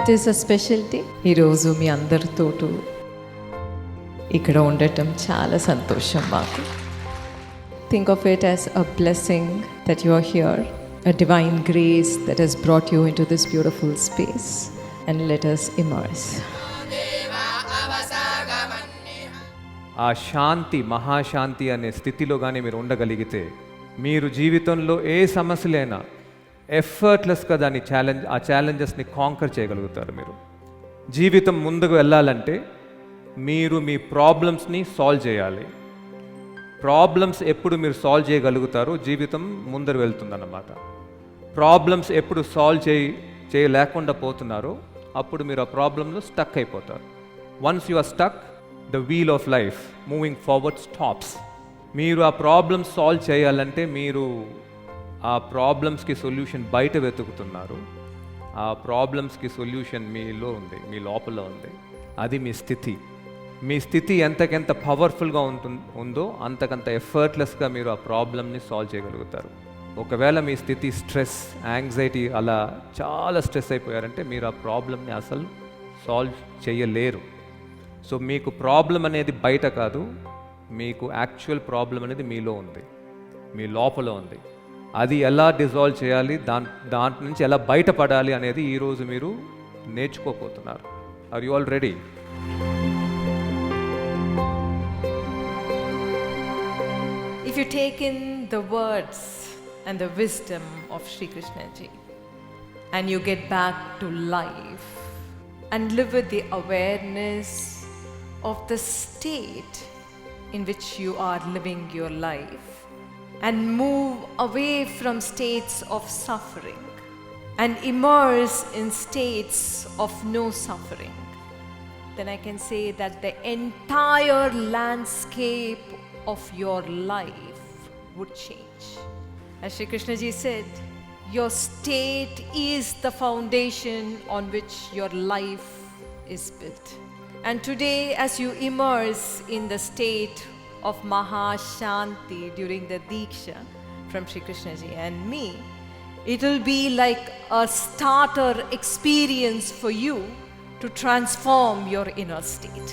It is a special day. ఈరోజు మీ అందరితోటూ ఇక్కడ ఉండటం చాలా సంతోషం మాకు. Think of it as a blessing that you are here, a divine grace that has brought you into this beautiful space, and let us immerse. ఆ శాంతి, మహాశాంతి అనే స్థితిలో కానీ మీరు ఉండగలిగితే మీరు జీవితంలో ఏ సమస్యలైనా ఎఫర్ట్లెస్గా ఆ ఛాలెంజెస్ని కాంకర్ చేయగలుగుతారు. మీరు జీవితం ముందుకు వెళ్ళాలంటే మీరు మీ ప్రాబ్లమ్స్ని సాల్వ్ చేయాలి. ప్రాబ్లమ్స్ ఎప్పుడు మీరు సాల్వ్ చేయగలుగుతారో జీవితం ముందరు వెళ్తుందన్నమాట. ప్రాబ్లమ్స్ ఎప్పుడు సాల్వ్ చేయలేకుండా పోతున్నారో అప్పుడు మీరు ఆ ప్రాబ్లంలో స్టక్ అయిపోతారు. Once you are stuck, the wheel of life moving forward stops. మీరు ఆ ప్రాబ్లమ్స్ సాల్వ్ చేయాలంటే మీరు ఆ ప్రాబ్లమ్స్కి సొల్యూషన్ బయట వెతుకుతున్నారు. ఆ ప్రాబ్లమ్స్కి సొల్యూషన్ మీలో ఉంది, మీ లోపల ఉంది. అది మీ స్థితి. మీ స్థితి ఎంతకెంత పవర్ఫుల్గా ఉందో అంతకంత ఎఫర్ట్లెస్గా మీరు ఆ ప్రాబ్లమ్ని సాల్వ్ చేయగలుగుతారు. ఒకవేళ మీ స్థితి స్ట్రెస్, యాంగ్జైటీ, అలా చాలా స్ట్రెస్ అయిపోయారంటే మీరు ఆ ప్రాబ్లమ్ని అసలు సాల్వ్ చేయలేరు. సో మీకు ప్రాబ్లం అనేది బయట కాదు, మీకు యాక్చువల్ ప్రాబ్లం అనేది మీలో ఉంది, మీ లోపల ఉంది. అది ఎలా డిజాల్వ్ చేయాలి, దాంట్ నుంచి ఎలా బయటపడాలి అనేది ఈరోజు మీరు నేర్చుకోబోతున్నారు. Are you all ready? If you take in the words and the wisdom of Sri Krishna ji and you get back to life and live with the awareness of the state in which you are living your life and move away from states of suffering and immerse in states of no suffering, then I can say that the entire landscape of your life would change. As Shri Krishna ji said, your state is the foundation on which your life is built. And today, as you immerse in the state of Mahashanti during the Diksha from Shri Krishna ji and me, it will be like a starter experience for you to transform your inner state.